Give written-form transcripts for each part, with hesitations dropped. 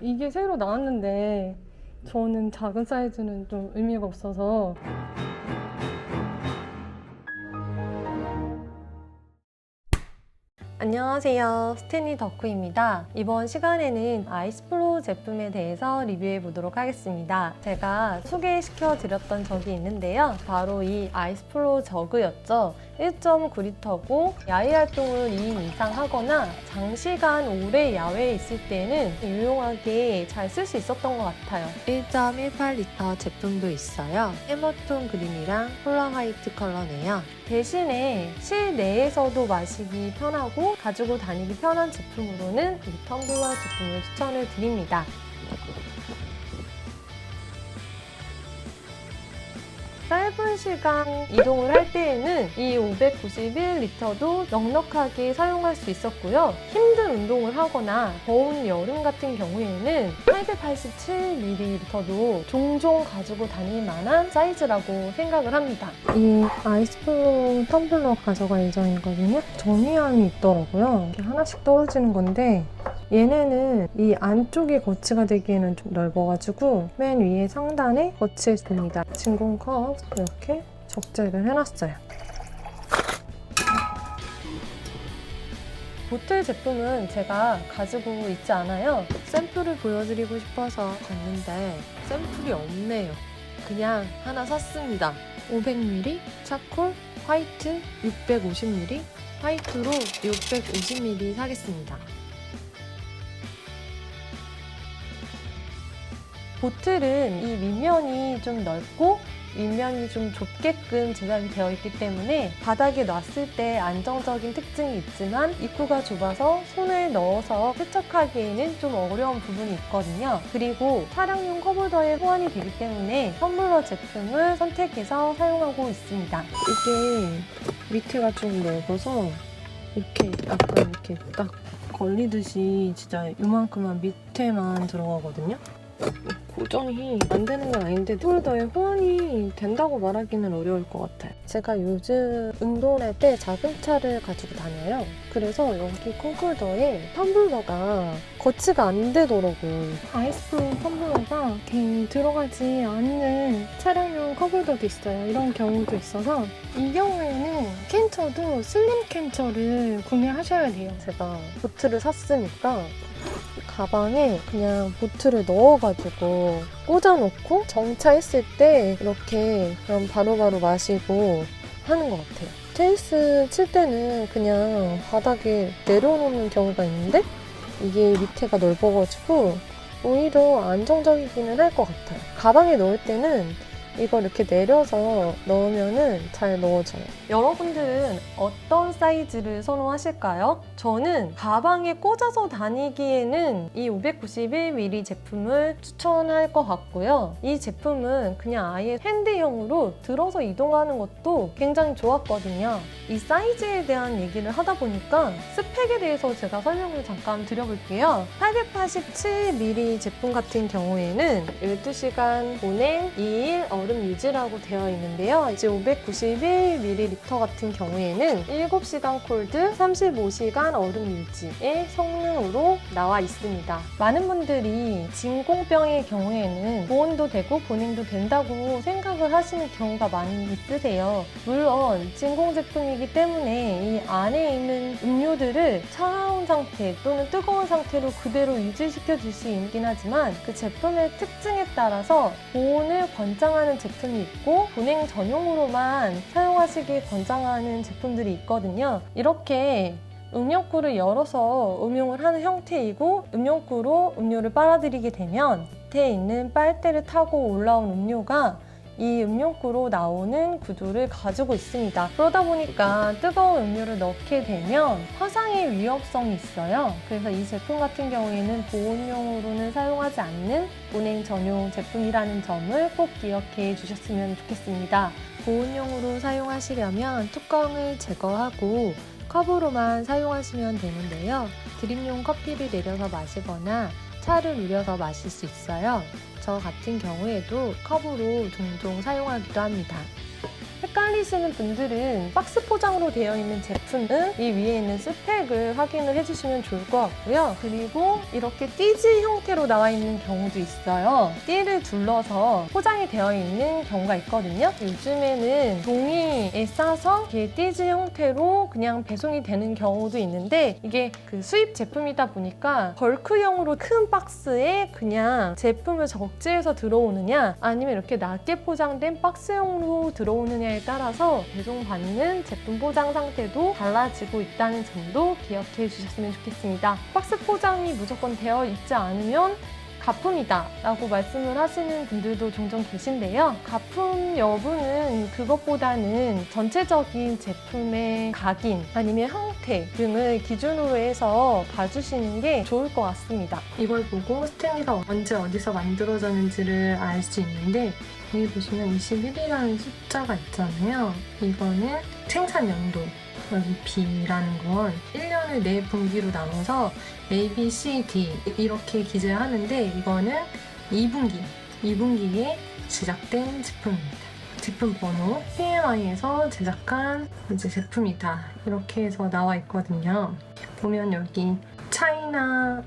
이게 새로 나왔는데 저는 작은 사이즈는 좀 의미가 없어서. 안녕하세요, 스탠리 덕후입니다. 이번 시간에는 아이스플로우 제품에 대해서 리뷰해 보도록 하겠습니다. 제가 소개시켜 드렸던 적이 있는데요, 바로 이 아이스플로우 저그였죠. 1.9L고 야외 활동을 2인 이상 하거나 장시간 오래 야외에 있을 때는 유용하게 잘 쓸 수 있었던 것 같아요. 1.18L 제품도 있어요. 해머톤 그린이랑 폴라 화이트 컬러네요. 대신에 실내에서도 마시기 편하고 가지고 다니기 편한 제품으로는 이 텀블러 제품을 추천을 드립니다. 짧은 시간 이동을 할 때에는 이 591L도 넉넉하게 사용할 수 있었고요. 힘든 운동을 하거나 더운 여름 같은 경우에는 887ml도 종종 가지고 다닐 만한 사이즈라고 생각을 합니다. 이 아이스플로우 텀블러 가져갈 예정이거든요. 전이함이 있더라고요. 이렇게 하나씩 떨어지는 건데 얘네는 이 안쪽에 거치가 되기에는 좀 넓어가지고 맨 위에 상단에 거치해줍니다. 진공컵 이렇게 적재를 해놨어요. 보틀 제품은 제가 가지고 있지 않아요. 샘플을 보여드리고 싶어서 갔는데 샘플이 없네요. 그냥 하나 샀습니다. 500ml 차콜 화이트 650ml 화이트로 650ml 사겠습니다. 보틀은 이 밑면이 좀 넓고 윗면이 좀 좁게끔 제작이 되어 있기 때문에 바닥에 놨을 때 안정적인 특징이 있지만 입구가 좁아서 손을 넣어서 세척하기에는 좀 어려운 부분이 있거든요. 그리고 차량용 컵홀더에 호환이 되기 때문에 텀블러 제품을 선택해서 사용하고 있습니다. 이게 밑에가 좀 넓어서 이렇게 약간 이렇게 딱 걸리듯이 진짜 요만큼만 밑에만 들어가거든요. 고정이 안 되는 건 아닌데 홀더에 호환이 된다고 말하기는 어려울 것 같아요. 제가 요즘 운동을 할 때 작은 차를 가지고 다녀요. 그래서 여기 컵홀더에 텀블러가 거치가 안 되더라고요. 아이스플로우 텀블러가 이렇게 들어가지 않는 차량용 컵홀더도 있어요. 이런 경우도 있어서 이 경우에는 캔처도 슬림 캔처를 구매하셔야 돼요. 제가 보트를 샀으니까 가방에 그냥 보트를 넣어가지고 꽂아놓고 정차했을 때 이렇게 그럼 바로바로 마시고 하는 것 같아요. 테니스 칠 때는 그냥 바닥에 내려놓는 경우가 있는데 이게 밑에가 넓어가지고 오히려 안정적이기는 할 것 같아요. 가방에 넣을 때는 이걸 이렇게 내려서 넣으면은 잘 넣어져요. 여러분들은 어떤 사이즈를 선호하실까요? 저는 가방에 꽂아서 다니기에는 이 591ml 제품을 추천할 것 같고요. 이 제품은 그냥 아예 핸드형으로 들어서 이동하는 것도 굉장히 좋았거든요. 이 사이즈에 대한 얘기를 하다 보니까 스펙에 대해서 제가 설명을 잠깐 드려볼게요. 887ml 제품 같은 경우에는 12시간 보냉 2일 얼음 유지라고 되어 있는데요. 이제 591ml 같은 경우에는 7시간 콜드, 35시간 얼음 유지의 성능으로 나와 있습니다. 많은 분들이 진공병의 경우에는 보온도 되고 보냉도 된다고 생각을 하시는 경우가 많이 있으세요. 물론 진공 제품이기 때문에 이 안에 있는 음료들을 차가운 상태 또는 뜨거운 상태로 그대로 유지시켜 줄 수 있긴 하지만 그 제품의 특징에 따라서 보온을 권장하는 제품이 있고 보냉 전용으로만 사용하시길 권장하는 제품들이 있거든요. 이렇게 음료구를 열어서 음용을 하는 형태이고 음용구로 음료를 빨아들이게 되면 밑에 있는 빨대를 타고 올라온 음료가 이 음용구로 나오는 구조를 가지고 있습니다. 그러다 보니까 뜨거운 음료를 넣게 되면 화상의 위험성이 있어요. 그래서 이 제품 같은 경우에는 보온용으로는 사용하지 않는 보냉 전용 제품이라는 점을 꼭 기억해 주셨으면 좋겠습니다. 보온용으로 사용하시려면 뚜껑을 제거하고 컵으로만 사용하시면 되는데요. 드립용 커피를 내려서 마시거나 차를 우려서 마실 수 있어요. 저 같은 경우에도 컵으로 종종 사용하기도 합니다. 헷갈리시는 분들은 박스 포장으로 되어 있는 제품은 이 위에 있는 스펙을 확인을 해주시면 좋을 것 같고요. 그리고 이렇게 띠지 형태로 나와 있는 경우도 있어요. 띠를 둘러서 포장이 되어 있는 경우가 있거든요. 요즘에는 종이에 싸서 이렇게 띠지 형태로 그냥 배송이 되는 경우도 있는데 이게 그 수입 제품이다 보니까 벌크형으로 큰 박스에 그냥 제품을 적재해서 들어오느냐 아니면 이렇게 낮게 포장된 박스형으로 들어오느냐에 따라서 배송받는 제품 포장 상태도 달라지고 있다는 점도 기억해 주셨으면 좋겠습니다. 박스 포장이 무조건 되어 있지 않으면 가품이다 라고 말씀을 하시는 분들도 종종 계신데요. 가품 여부는 그것보다는 전체적인 제품의 각인 아니면 형태 등을 기준으로 해서 봐주시는 게 좋을 것 같습니다. 이걸 보고 스탠리가 언제 어디서 만들어졌는지를 알 수 있는데 여기 보시면 21이라는 숫자가 있잖아요. 이거는 생산 연도, 여기 B라는 건 1년을 4분기로 나눠서 A, B, C, D 이렇게 기재하는데 이거는 2분기에 제작된 제품입니다. 제품 번호, PMI에서 제작한 이제 제품이다 이렇게 해서 나와 있거든요. 보면 여기 차이나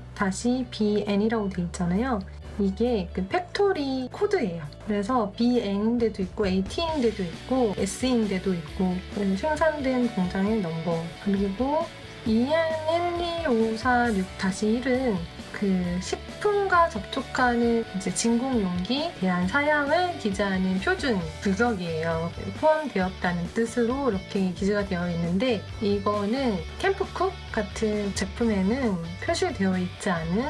BN이라고 되어 있잖아요. 이게 그 팩토리 코드예요. 그래서 BN인데도 있고 AT인데도 있고 S인데도 있고 생산된 공장의 넘버 그리고 EN12546-1은 그 식품과 접촉하는 이제 진공용기에 대한 사양을 기재하는 표준 규격이에요. 포함되었다는 뜻으로 이렇게 기재가 되어 있는데 이거는 캠프쿡 같은 제품에는 표시되어 있지 않은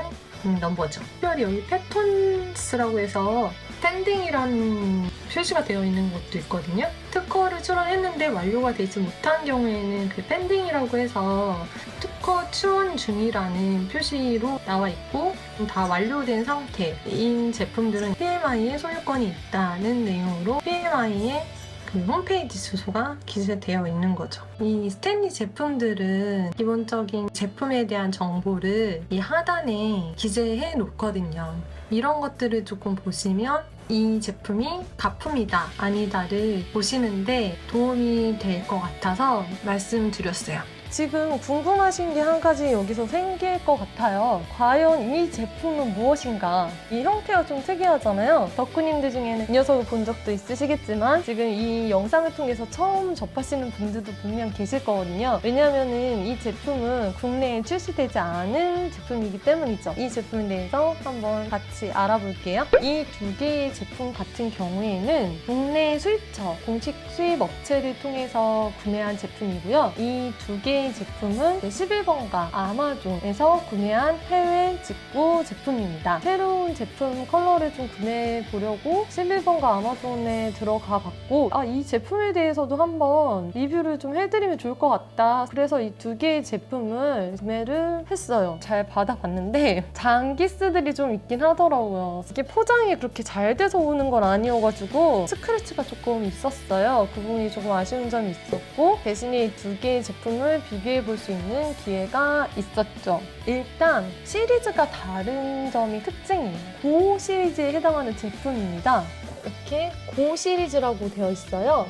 넘버죠. 특별히 여기 패턴스라고 해서 펜딩이라는 표시가 되어 있는 것도 있거든요. 특허를 출원했는데 완료가 되지 못한 경우에는 그 펜딩이라고 해서 특허 출원 중이라는 표시로 나와 있고 다 완료된 상태인 제품들은 PMI에 소유권이 있다는 내용으로 PMI에 그 홈페이지 주소가 기재되어 있는 거죠. 이 스탠리 제품들은 기본적인 제품에 대한 정보를 이 하단에 기재해 놓거든요. 이런 것들을 조금 보시면 이 제품이 가품이다 아니다를 보시는데 도움이 될 것 같아서 말씀드렸어요. 지금 궁금하신 게 한 가지 여기서 생길 것 같아요. 과연 이 제품은 무엇인가? 이 형태가 좀 특이하잖아요. 덕후님들 중에는 이 녀석을 본 적도 있으시겠지만 지금 이 영상을 통해서 처음 접하시는 분들도 분명 계실 거거든요. 왜냐하면 이 제품은 국내에 출시되지 않은 제품이기 때문이죠. 이 제품에 대해서 한번 같이 알아볼게요. 이 두 개의 제품 같은 경우에는 국내 수입처, 공식 수입 업체를 통해서 구매한 제품이고요. 이 두 개의 제품은 11번가 아마존에서 구매한 해외 직구 제품입니다. 새로운 제품 컬러를 좀 구매해 보려고 11번가 아마존에 들어가 봤고 이 제품에 대해서도 한번 리뷰를 좀 해드리면 좋을 것 같다. 그래서 이 두 개의 제품을 구매를 했어요. 잘 받아봤는데 장기스들이 좀 있긴 하더라고요. 이게 포장이 그렇게 잘 돼서 오는 건 아니어가지고 스크래치가 조금 있었어요. 그 부분이 조금 아쉬운 점이 있었고 대신에 이 두 개의 제품을 비교해 볼 수 있는 기회가 있었죠. 일단 시리즈가 다른 점이 특징이에요. 고 시리즈에 해당하는 제품입니다. 이렇게 고 시리즈라고 되어 있어요.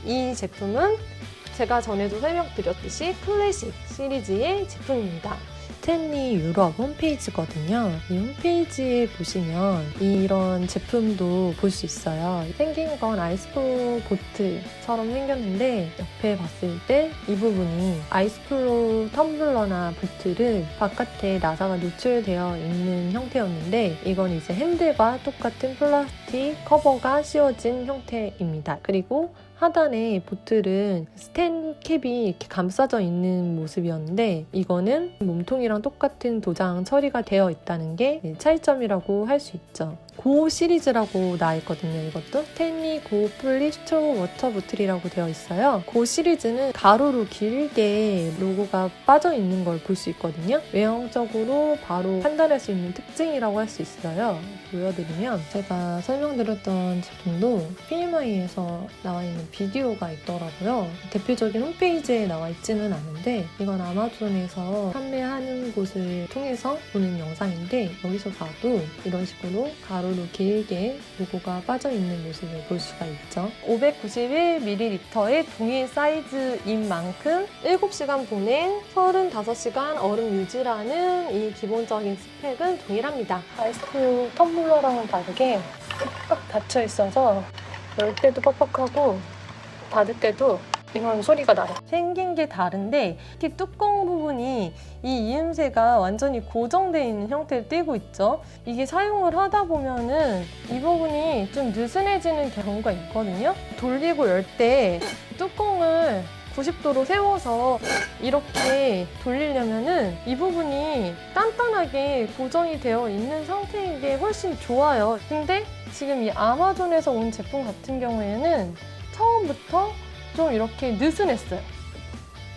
이 제품은 제가 전에도 설명드렸듯이 클래식 시리즈의 제품입니다. 스탠리 유럽 홈페이지거든요. 이 홈페이지에 보시면 이런 제품도 볼 수 있어요. 생긴 건 아이스플로 보트처럼 생겼는데 옆에 봤을 때 이 부분이 아이스플로 텀블러나 보트를 바깥에 나사가 노출되어 있는 형태였는데 이건 이제 핸들과 똑같은 플라스틱 커버가 씌워진 형태입니다. 그리고 하단에 보틀은 스텐 캡이 이렇게 감싸져 있는 모습이었는데 이거는 몸통이랑 똑같은 도장 처리가 되어 있다는 게 차이점이라고 할 수 있죠. 고 시리즈라고 나와 있거든요. 이것도 스탠리 고 플립 스트롱 워터 보틀이라고 되어 있어요. 고 시리즈는 가로로 길게 로고가 빠져 있는 걸 볼 수 있거든요. 외형적으로 바로 판단할 수 있는 특징이라고 할 수 있어요. 보여드리면 제가 설명드렸던 제품도 PMI에서 나와 있는 비디오가 있더라고요. 대표적인 홈페이지에 나와 있지는 않은데 이건 아마존에서 판매하는 곳을 통해서 보는 영상인데 여기서 봐도 이런 식으로 가로로 길게 로고가 빠져있는 모습을 볼 수가 있죠. 591ml의 동일 사이즈인 만큼 7시간 보냉, 35시간 얼음 유지라는 이 기본적인 스펙은 동일합니다. 아이스크림 텀블러랑은 다르게 꽉 닫혀 있어서 열 때도 뻑뻑하고 닫을 때도 이런 소리가 나요. 생긴 게 다른데 특히 뚜껑 부분이 이 이음새가 완전히 고정되어 있는 형태를 띠고 있죠. 이게 사용을 하다 보면은 이 부분이 좀 느슨해지는 경우가 있거든요. 돌리고 열 때 뚜껑을 90도로 세워서 이렇게 돌리려면은 이 부분이 단단하게 고정이 되어 있는 상태인 게 훨씬 좋아요. 근데 지금 이 아마존에서 온 제품 같은 경우에는 처음부터 좀 이렇게 느슨했어요.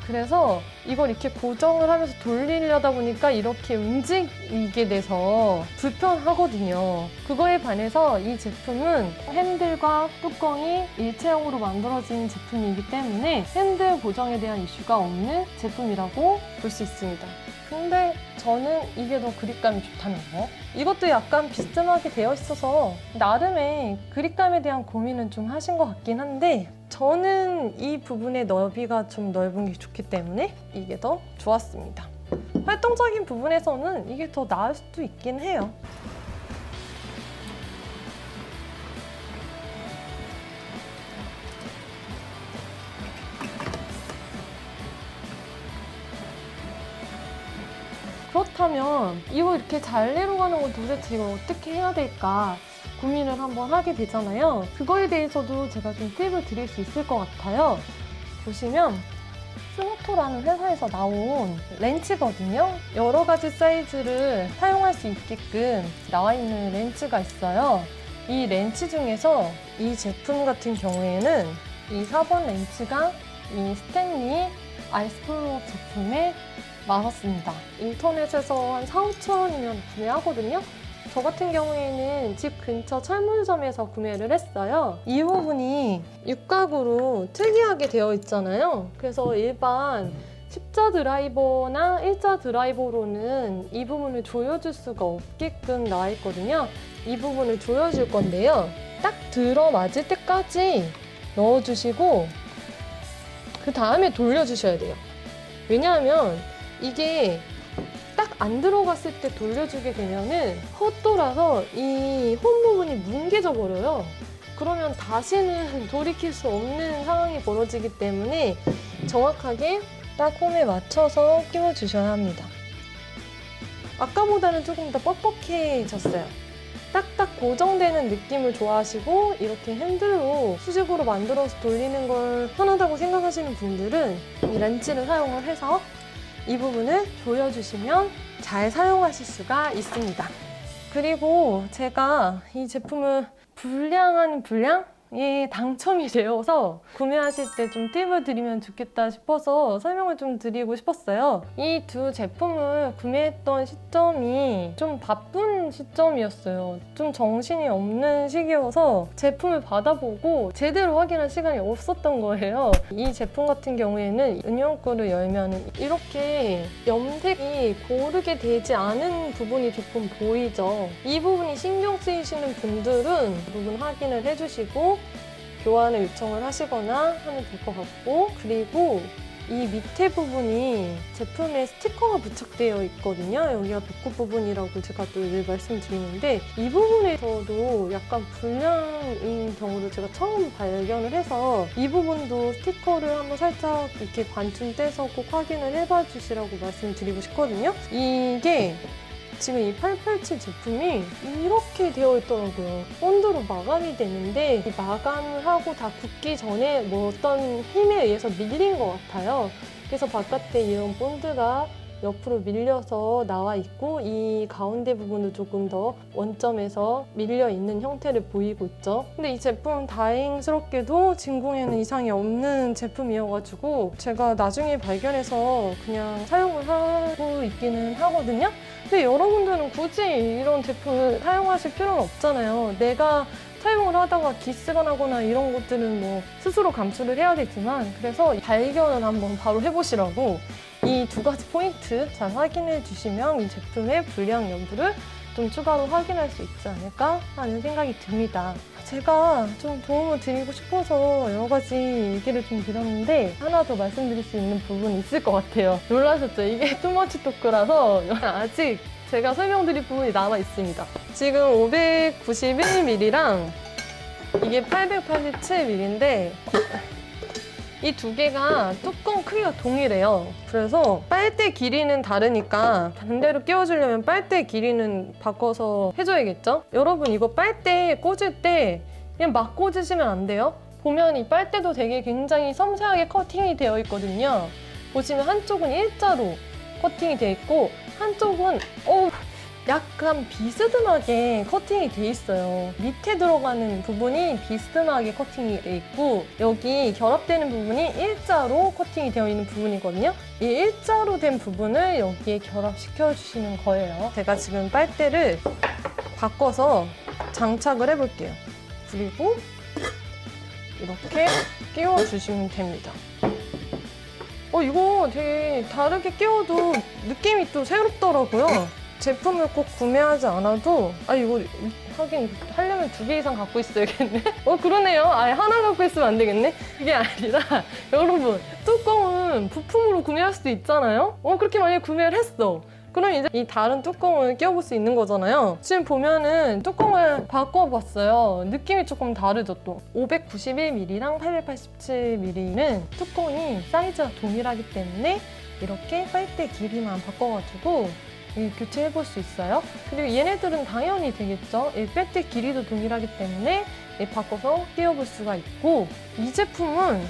그래서 이걸 이렇게 고정을 하면서 돌리려다 보니까 이렇게 움직이게 돼서 불편하거든요. 그거에 반해서 이 제품은 핸들과 뚜껑이 일체형으로 만들어진 제품이기 때문에 핸들 고정에 대한 이슈가 없는 제품이라고 볼 수 있습니다. 근데 저는 이게 더 그립감이 좋다는 거. 이것도 약간 비스듬하게 되어 있어서 나름의 그립감에 대한 고민은 좀 하신 것 같긴 한데 저는 이 부분의 너비가 좀 넓은 게 좋기 때문에 이게 더 좋았습니다. 활동적인 부분에서는 이게 더 나을 수도 있긴 해요. 그렇다면 이거 이렇게 잘 내려가는 건 도대체 이걸 어떻게 해야 될까 고민을 한번 하게 되잖아요. 그거에 대해서도 제가 좀 팁을 드릴 수 있을 것 같아요. 보시면 스모토라는 회사에서 나온 렌치거든요. 여러 가지 사이즈를 사용할 수 있게끔 나와 있는 렌치가 있어요. 이 렌치 중에서 이 제품 같은 경우에는 이 4번 렌치가 이 스탠리 아이스플로어 제품에 맞았습니다. 인터넷에서 한 4,5,000원이면 구매하거든요. 저 같은 경우에는 집 근처 철물점에서 구매를 했어요. 이 부분이 육각으로 특이하게 되어 있잖아요. 그래서 일반 십자 드라이버나 일자 드라이버로는 이 부분을 조여줄 수가 없게끔 나와 있거든요. 이 부분을 조여줄 건데요. 딱 들어맞을 때까지 넣어주시고 그 다음에 돌려주셔야 돼요. 왜냐하면 이게 딱 안 들어갔을 때 돌려주게 되면은 헛돌아서 이 홈 부분이 뭉개져 버려요. 그러면 다시는 돌이킬 수 없는 상황이 벌어지기 때문에 정확하게 딱 홈에 맞춰서 끼워주셔야 합니다. 아까보다는 조금 더 뻑뻑해졌어요. 딱딱 고정되는 느낌을 좋아하시고 이렇게 핸들로 수직으로 만들어서 돌리는 걸 편하다고 생각하시는 분들은 이 렌치를 사용을 해서 이 부분을 조여주시면 잘 사용하실 수가 있습니다. 그리고 제가 이 제품을 불량 아닌 불량에 당첨이 되어서 구매하실 때 좀 팁을 드리면 좋겠다 싶어서 설명을 좀 드리고 싶었어요. 이 두 제품을 구매했던 시점이 좀 바쁜 시점이었어요. 좀 정신이 없는 시기여서 제품을 받아보고 제대로 확인할 시간이 없었던 거예요. 이 제품 같은 경우에는 은연거를 열면 이렇게 염색이 고르게 되지 않은 부분이 조금 보이죠. 이 부분이 신경 쓰이시는 분들은 이 부분 확인을 해주시고 교환을 요청을 하시거나 하면 될 것 같고, 그리고 이 밑에 부분이 제품에 스티커가 부착되어 있거든요. 여기가 배꼽 부분이라고 제가 또 늘 말씀드리는데 이 부분에서도 약간 불량인 경우를 제가 처음 발견을 해서 이 부분도 스티커를 한번 살짝 이렇게 반쯤 떼서 꼭 확인을 해봐 주시라고 말씀드리고 싶거든요. 이게 지금 이 887 제품이 이렇게 되어 있더라고요. 본드로 마감이 되는데 이 마감을 하고 다 굳기 전에 뭐 어떤 힘에 의해서 밀린 것 같아요. 그래서 바깥에 이런 본드가 옆으로 밀려서 나와 있고 이 가운데 부분도 조금 더 원점에서 밀려 있는 형태를 보이고 있죠. 근데 이 제품은 다행스럽게도 진공에는 이상이 없는 제품이어가지고 제가 나중에 발견해서 그냥 사용을 하고 있기는 하거든요. 근데 여러분들은 굳이 이런 제품을 사용하실 필요는 없잖아요. 내가 사용을 하다가 기스가 나거나 이런 것들은 뭐 스스로 감수를 해야 되지만, 그래서 발견을 한번 바로 해보시라고 이 두 가지 포인트 잘 확인해 주시면 이 제품의 불량 여부를 좀 추가로 확인할 수 있지 않을까 하는 생각이 듭니다. 제가 좀 도움을 드리고 싶어서 여러 가지 얘기를 좀 드렸는데 하나 더 말씀드릴 수 있는 부분이 있을 것 같아요. 놀라셨죠? 이게 투머치 토크라서 아직 제가 설명드릴 부분이 남아 있습니다. 지금 591ml랑 이게 887ml인데 이 두 개가 뚜껑 크기가 동일해요. 그래서 빨대 길이는 다르니까 반대로 끼워주려면 빨대 길이는 바꿔서 해줘야겠죠? 여러분, 이거 빨대 꽂을 때 그냥 막 꽂으시면 안 돼요. 보면 이 빨대도 되게 굉장히 섬세하게 커팅이 되어 있거든요. 보시면 한쪽은 일자로 커팅이 되어 있고 한쪽은 약간 비스듬하게 커팅이 돼 있어요. 밑에 들어가는 부분이 비스듬하게 커팅이 돼 있고 여기 결합되는 부분이 일자로 커팅이 되어 있는 부분이거든요. 이 일자로 된 부분을 여기에 결합시켜 주시는 거예요. 제가 지금 빨대를 바꿔서 장착을 해볼게요. 그리고 이렇게 끼워주시면 됩니다. 이거 되게 다르게 끼워도 느낌이 또 새롭더라고요. 제품을 꼭 구매하지 않아도 이거 하긴 하려면 2개 이상 갖고 있어야겠네. 그러네요. 아예 하나 갖고 있으면 안 되겠네. 그게 아니라 여러분, 뚜껑은 부품으로 구매할 수도 있잖아요. 그렇게 만약에 구매를 했어. 그럼 이제 이 다른 뚜껑을 끼워볼 수 있는 거잖아요. 지금 보면은 뚜껑을 바꿔봤어요. 느낌이 조금 다르죠 또. 591ml랑 887ml는 뚜껑이 사이즈가 동일하기 때문에 이렇게 빨대 길이만 바꿔가지고 교체해볼 수 있어요. 그리고 얘네들은 당연히 되겠죠. 이 빨대 길이도 동일하기 때문에 바꿔서 끼워볼 수가 있고, 이 제품은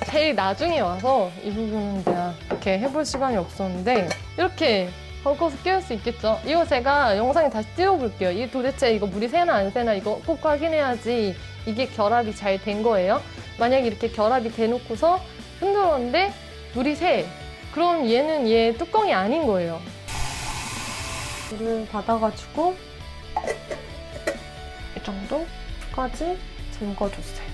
제일 나중에 와서 이 부분은 제가 이렇게 해볼 시간이 없었는데 이렇게 바꿔서 끼울 수 있겠죠. 이거 제가 영상에 다시 띄워볼게요. 이게 도대체 이거 물이 새나 안 새나 이거 꼭 확인해야지 이게 결합이 잘 된 거예요. 만약에 이렇게 결합이 돼놓고서 흔들었는데 물이 새. 그럼 얘는 얘 뚜껑이 아닌 거예요. 물을 받아가지고 이 정도까지 잠궈주세요.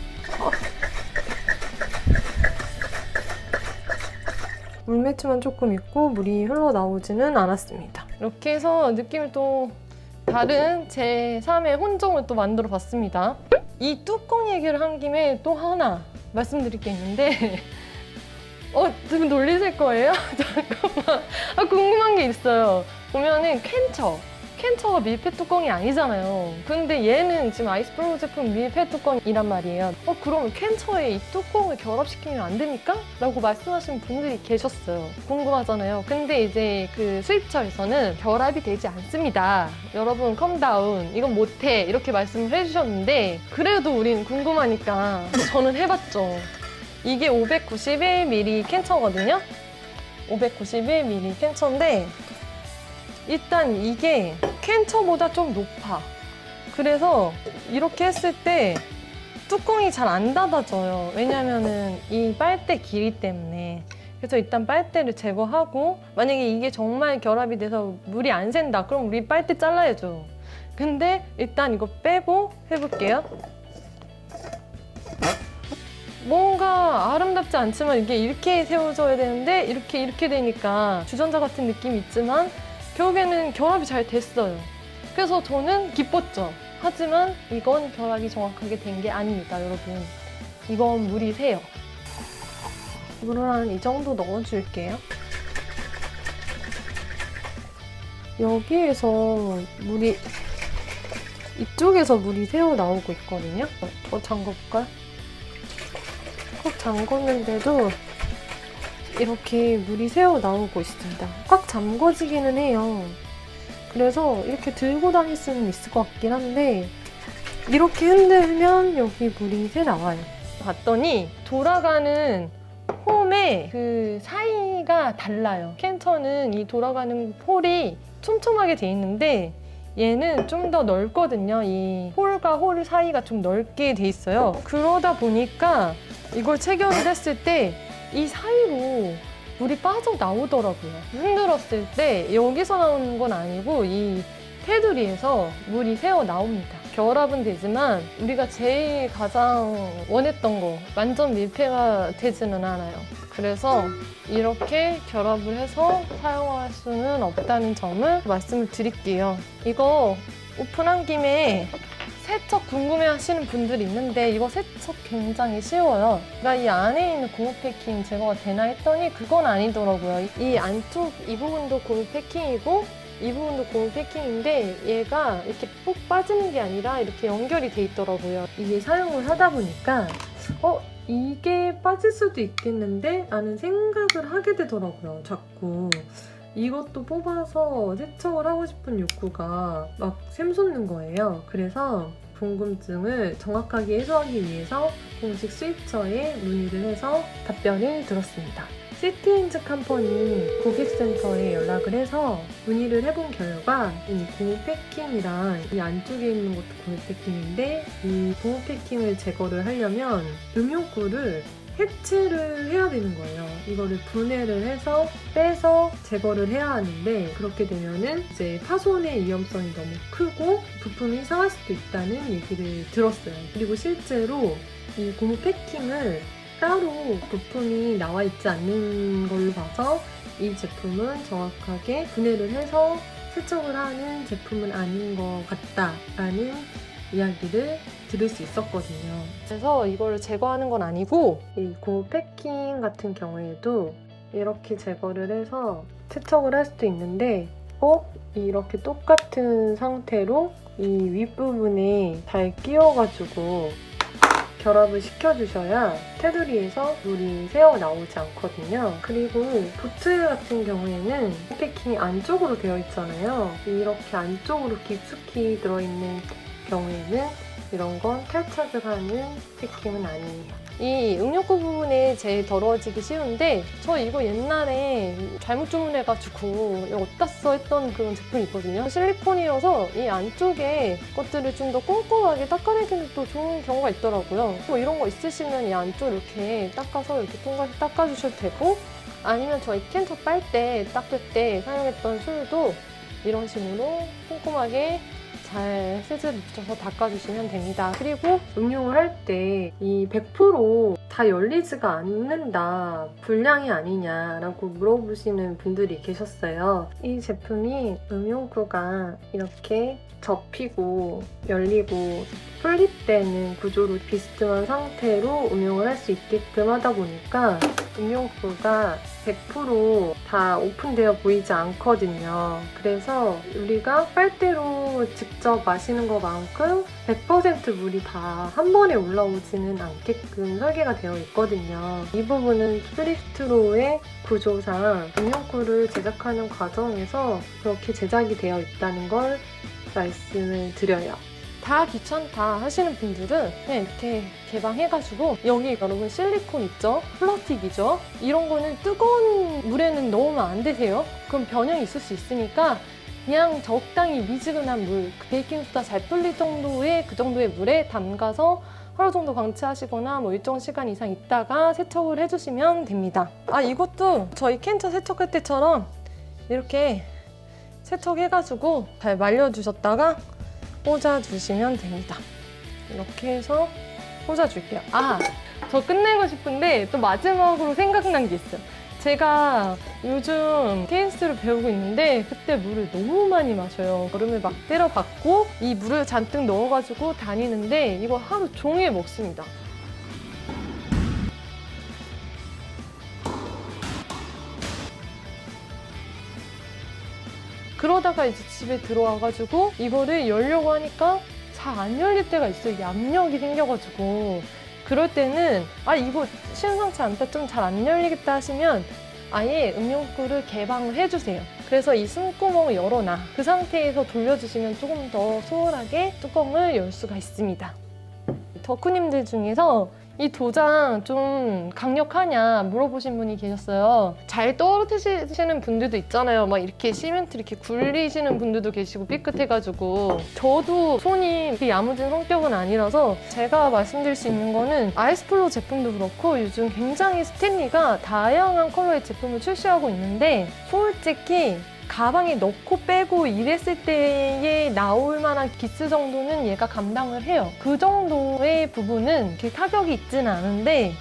물매트만 조금 있고 물이 흘러나오지는 않았습니다. 이렇게 해서 느낌이 또 다른 제3의 혼종을 또 만들어 봤습니다. 이 뚜껑 얘기를 한 김에 또 하나 말씀드릴 게 있는데 지금 놀리실 거예요? 잠깐만. 궁금한 게 있어요. 보면은 캔처가 밀폐 뚜껑이 아니잖아요. 근데 얘는 지금 아이스프로 제품 밀폐 뚜껑이란 말이에요. 그럼 캔처에 이 뚜껑을 결합시키면 안 됩니까? 라고 말씀하시는 분들이 계셨어요. 궁금하잖아요. 근데 이제 그 수입처에서는 결합이 되지 않습니다. 여러분 컴다운, 이건 못해, 이렇게 말씀을 해주셨는데 그래도 우린 궁금하니까 저는 해봤죠. 이게 591ml 캔처거든요. 591ml 캔처인데 일단 이게 캔처보다 좀 높아. 그래서 이렇게 했을 때 뚜껑이 잘 안 닫아져요. 왜냐면은 이 빨대 길이 때문에. 그래서 일단 빨대를 제거하고, 만약에 이게 정말 결합이 돼서 물이 안 샌다, 그럼 우리 빨대 잘라야죠. 근데 일단 이거 빼고 해볼게요. 뭔가 아름답지 않지만 이게 이렇게 세워져야 되는데 이렇게 되니까 주전자 같은 느낌이 있지만 결국에는 결합이 잘 됐어요. 그래서 저는 기뻤죠. 하지만 이건 결합이 정확하게 된 게 아닙니다, 여러분. 이건 물이 새요. 물을 한 이 정도 넣어줄게요. 여기에서 물이, 이쪽에서 물이 새어 나오고 있거든요. 더 잠궈볼까요? 꽉 잠궜는데도 이렇게 물이 새어 나오고 있습니다. 꽉 잠궈지기는 해요. 그래서 이렇게 들고 다닐 수는 있을 것 같긴 한데 이렇게 흔들면 여기 물이 새 나와요. 봤더니 돌아가는 홈의 그 사이가 달라요. 캔처는 이 돌아가는 홀이 촘촘하게 돼 있는데 얘는 좀 더 넓거든요. 이 홀과 홀 사이가 좀 넓게 돼 있어요. 그러다 보니까 이걸 체결을 했을 때 이 사이로 물이 빠져나오더라고요. 흔들었을 때 여기서 나오는 건 아니고 이 테두리에서 물이 새어 나옵니다. 결합은 되지만 우리가 제일 가장 원했던 거 완전 밀폐가 되지는 않아요. 그래서 이렇게 결합을 해서 사용할 수는 없다는 점을 말씀을 드릴게요. 이거 오픈한 김에 세척 궁금해 하시는 분들이 있는데 이거 세척 굉장히 쉬워요. 나 이 안에 있는 고무 패킹 제거가 되나 했더니 그건 아니더라고요. 이 안쪽 이 부분도 고무 패킹이고 이 부분도 고무 패킹인데 얘가 이렇게 푹 빠지는 게 아니라 이렇게 연결이 돼 있더라고요. 이게 사용을 하다 보니까 이게 빠질 수도 있겠는데? 라는 생각을 하게 되더라고요, 자꾸. 이것도 뽑아서 세척을 하고 싶은 욕구가 막 샘솟는 거예요. 그래서 궁금증을 정확하게 해소하기 위해서 공식 수입처에 문의를 해서 답변을 들었습니다. 시티엔즈 컴퍼니 고객센터에 연락을 해서 문의를 해본 결과 이 고무 패킹이랑 이 안쪽에 있는 것도 고무 패킹인데 이 고무 패킹을 제거를 하려면 음용구를 해체를 해야 되는 거예요. 이거를 분해를 해서 빼서 제거를 해야 하는데 그렇게 되면은 이제 파손의 위험성이 너무 크고 부품이 상할 수도 있다는 얘기를 들었어요. 그리고 실제로 이 고무 패킹을 따로 부품이 나와 있지 않는 걸로 봐서 이 제품은 정확하게 분해를 해서 세척을 하는 제품은 아닌 것 같다라는 이야기를 들을 수 있었거든요. 그래서 이걸 제거하는 건 아니고 이 고무 패킹 같은 경우에도 이렇게 제거를 해서 세척을 할 수도 있는데 이렇게 똑같은 상태로 이 윗부분에 잘 끼워가지고 결합을 시켜주셔야 테두리에서 물이 새어 나오지 않거든요. 그리고 보트 같은 경우에는 패킹이 안쪽으로 되어 있잖아요. 이렇게 안쪽으로 깊숙이 들어있는 경우에는 이런 건 탈착을 하는 패킹은 아니에요. 이 응용구 부분이 제일 더러워지기 쉬운데 저 이거 옛날에 잘못 주문해가지고 이거 어디다 써 했던 그런 제품이 있거든요. 실리콘이어서 이 안쪽에 것들을 좀 더 꼼꼼하게 닦아내기는 또 좋은 경우가 있더라고요. 뭐 이런 거 있으시면 이 안쪽 이렇게 닦아서 이렇게 통과해서 닦아주셔도 되고 아니면 저희 캔터 빨대 닦을 때 사용했던 술도 이런 식으로 꼼꼼하게 잘 세제를 묻혀서 닦아주시면 됩니다. 그리고 응용을 할 때 이 100% 열리지가 않는다, 불량이 아니냐라고 물어보시는 분들이 계셨어요. 이 제품이 응용구가 이렇게 접히고 열리고 풀립되는 구조로 비스듬한 상태로 응용을 할 수 있게끔 하다 보니까 응용구가 100% 오픈되어 보이지 않거든요. 그래서 우리가 빨대로 직접 마시는 것만큼 100% 물이 다 한 번에 올라오지는 않게끔 설계가 되어 있거든요. 이 부분은 프리스트로의 구조상 응용구를 제작하는 과정에서 그렇게 제작이 되어 있다는 걸 말씀을 드려요. 다 귀찮다 하시는 분들은 그냥 이렇게 개방해가지고 여기 여러분 실리콘 있죠? 플라스틱이죠? 이런 거는 뜨거운 물에는 넣으면 안 되세요. 그럼 변형이 있을 수 있으니까 그냥 적당히 미지근한 물, 베이킹소다 잘 풀릴 정도의 그 정도의 물에 담가서 하루 정도 방치하시거나 뭐 일정 시간 이상 있다가 세척을 해주시면 됩니다. 이것도 저희 캔처 세척할 때처럼 이렇게 세척해가지고 잘 말려주셨다가 꽂아주시면 됩니다. 이렇게 해서 꽂아줄게요. 저 끝내고 싶은데 또 마지막으로 생각난 게 있어요. 제가 요즘 테니스를 배우고 있는데 그때 물을 너무 많이 마셔요. 얼음을 막 때려 받고 이 물을 잔뜩 넣어가지고 다니는데 이거 하루 종일 먹습니다. 그러다가 이제 집에 들어와가지고 이거를 열려고 하니까 잘 안 열릴 때가 있어요. 압력이 생겨가지고. 그럴 때는 이거 심상치 않다, 좀 잘 안 열리겠다 하시면 아예 응용구를 개방을 해주세요. 그래서 이 숨구멍을 열어놔. 그 상태에서 돌려주시면 조금 더 수월하게 뚜껑을 열 수가 있습니다. 덕후님들 중에서 이 도장 좀 강력하냐 물어보신 분이 계셨어요. 잘 떨어뜨리시는 분들도 있잖아요. 막 이렇게 시멘트 이렇게 굴리시는 분들도 계시고 삐끗해가지고. 저도 손이 그렇게 야무진 성격은 아니라서 제가 말씀드릴 수 있는 거는 아이스플로 제품도 그렇고 요즘 굉장히 스탠리가 다양한 컬러의 제품을 출시하고 있는데 솔직히 가방에 넣고 빼고 이랬을 때에 나올 만한 기스 정도는 얘가 감당을 해요. 그 정도의 부분은 이렇게 타격이 있지는 않은데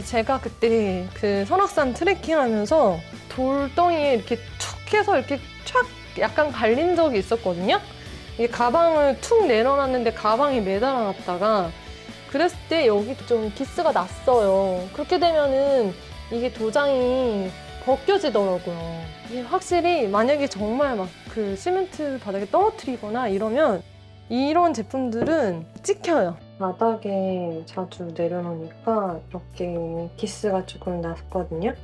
제가 그때 그 설악산 트레킹 하면서 돌덩이에 이렇게 툭 해서 이렇게 촥 약간 갈린 적이 있었거든요. 이 가방을 툭 내려놨는데 가방이 매달아 놨다가 그랬을 때 여기 좀 기스가 났어요. 그렇게 되면은 이게 도장이 벗겨지더라고요. 이게 확실히 만약에 정말 막 그 시멘트 바닥에 떨어뜨리거나 이러면 이런 제품들은 찍혀요. 바닥에 자주 내려놓으니까 이렇게 기스가 조금 났거든요.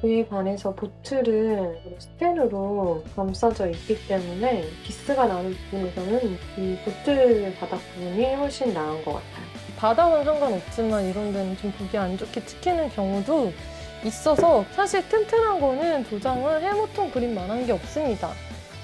그에 반해서 보틀은 스텐으로 감싸져 있기 때문에 기스가 나는 부분에서는 이 보틀 바닥 부분이 훨씬 나은 것 같아요. 바닥은 상관없지만 이런 데는 좀 보기 안 좋게 찍히는 경우도 있어서 사실 튼튼한 거는 도장을 해모통 그림 만한 게 없습니다.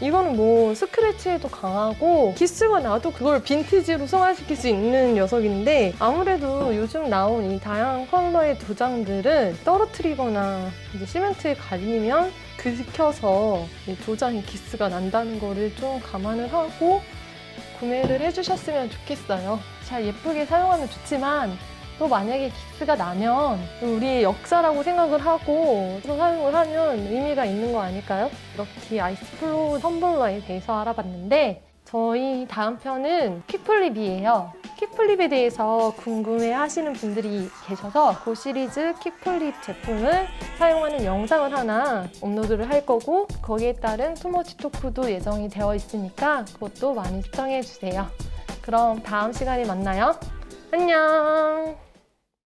이거는 뭐 스크래치에도 강하고 기스가 나도 그걸 빈티지로 소화시킬 수 있는 녀석인데 아무래도 요즘 나온 이 다양한 컬러의 도장들은 떨어뜨리거나 이제 시멘트에 갈리면 긁혀서 이 도장에 기스가 난다는 거를 좀 감안을 하고 구매를 해주셨으면 좋겠어요. 잘 예쁘게 사용하면 좋지만 또 만약에 기스가 나면 우리의 역사라고 생각을 하고 또 사용을 하면 의미가 있는 거 아닐까요? 이렇게 아이스플로우 텀블러에 대해서 알아봤는데 저희 다음 편은 퀵플립이에요. 퀵플립에 대해서 궁금해 하시는 분들이 계셔서 그 시리즈 퀵플립 제품을 사용하는 영상을 하나 업로드를 할 거고 거기에 따른 투머치 토크도 예정이 되어 있으니까 그것도 많이 시청해 주세요. 그럼 다음 시간에 만나요. 안녕.